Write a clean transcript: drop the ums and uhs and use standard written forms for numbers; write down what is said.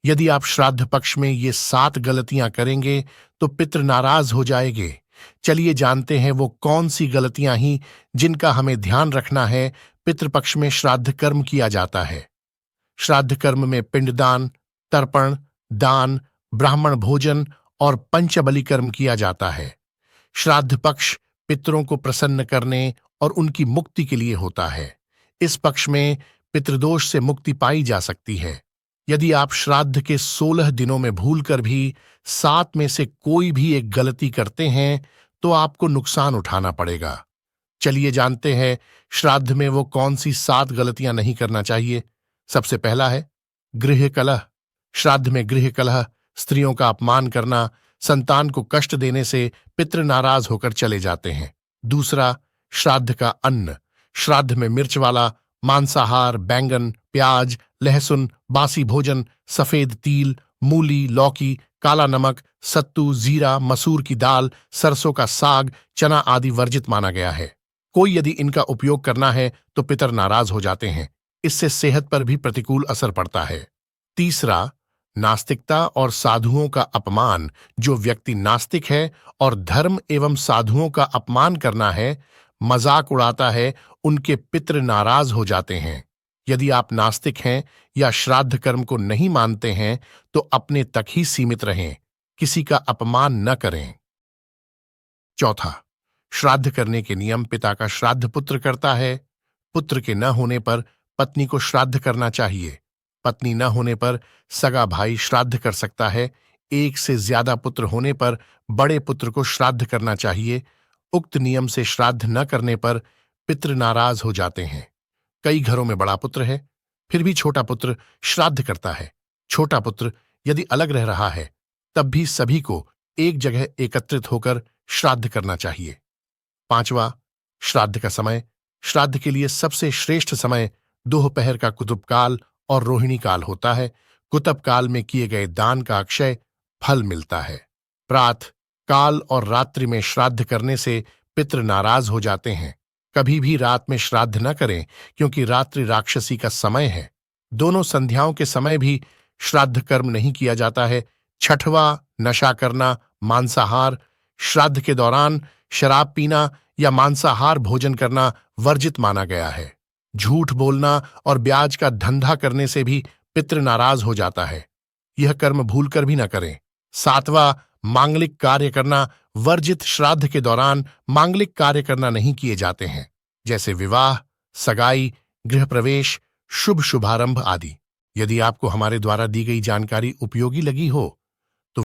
यदि आप श्राद्ध पक्ष में ये 7 गलतियां करेंगे तो पितृ नाराज हो जाएंगे। चलिए जानते हैं वो कौन सी गलतियां ही जिनका हमें ध्यान रखना है। पितृपक्ष में श्राद्ध कर्म किया जाता है। श्राद्ध कर्म में पिंडदान, तर्पण, दान, ब्राह्मण भोजन और पंचबलि कर्म किया जाता है। श्राद्ध पक्ष पितरों को प्रसन्न करने और उनकी मुक्ति के लिए होता है। इस पक्ष में पितृदोष से मुक्ति पाई जा सकती है। यदि आप श्राद्ध के 16 दिनों में भूलकर भी 7 में से कोई भी एक गलती करते हैं तो आपको नुकसान उठाना पड़ेगा। चलिए जानते हैं श्राद्ध में वो कौन सी 7 गलतियां नहीं करना चाहिए। सबसे पहला है गृह कलह। श्राद्ध में गृह कलह, स्त्रियों का अपमान करना, संतान को कष्ट देने से पितृ नाराज होकर चले जाते हैं। दूसरा, श्राद्ध का अन्न। श्राद्ध में मिर्च वाला, मांसाहार, बैंगन, प्याज, लहसुन, बासी भोजन, सफेद तिल, मूली, लौकी, काला नमक, सत्तू, जीरा, मसूर की दाल, सरसों का साग, चना आदि वर्जित माना गया है। कोई यदि इनका उपयोग करना है तो पितर नाराज हो जाते हैं। इससे सेहत पर भी प्रतिकूल असर पड़ता है। तीसरा, नास्तिकता और साधुओं का अपमान। जो व्यक्ति नास्तिक है और धर्म एवं साधुओं का अपमान करना है, मजाक उड़ाता है, उनके पितृ नाराज हो जाते हैं। यदि आप नास्तिक हैं या श्राद्ध कर्म को नहीं मानते हैं तो अपने तक ही सीमित रहें, किसी का अपमान न करें। चौथा, श्राद्ध करने के नियम। पिता का श्राद्ध पुत्र करता है। पुत्र के न होने पर पत्नी को श्राद्ध करना चाहिए। पत्नी न होने पर सगा भाई श्राद्ध कर सकता है। एक से ज्यादा पुत्र होने पर बड़े पुत्र को श्राद्ध करना चाहिए। उक्त नियम से श्राद्ध न करने पर पितृ नाराज हो जाते हैं। कई घरों में बड़ा पुत्र है फिर भी छोटा पुत्र श्राद्ध करता है। छोटा पुत्र यदि अलग रह रहा है तब भी सभी को एक जगह एकत्रित होकर श्राद्ध करना चाहिए। पांचवा, श्राद्ध का समय। श्राद्ध के लिए सबसे श्रेष्ठ समय दोपहर का कुतुब काल और रोहिणी काल होता है। कुतुब काल में किए गए दान का अक्षय फल मिलता है। प्रातः काल और रात्रि में श्राद्ध करने से पितृ नाराज हो जाते हैं। कभी भी रात में श्राद्ध न करें क्योंकि रात्रि राक्षसी का समय है। दोनों संध्याओं के समय भी श्राद्ध कर्म नहीं किया जाता है। छठवां, नशा करना, मांसाहार। श्राद्ध के दौरान शराब पीना या मांसाहार भोजन करना वर्जित माना गया है। झूठ बोलना और ब्याज का धंधा करने से भी पितृ नाराज हो जाता है। यह कर्म भूलकर भी न करें। सातवां, मांगलिक कार्य करना वर्जित। श्राद्ध के दौरान मांगलिक कार्य करना नहीं किए जाते हैं, जैसे विवाह, सगाई, गृह प्रवेश, शुभ शुभारंभ आदि। यदि आपको हमारे द्वारा दी गई जानकारी उपयोगी लगी हो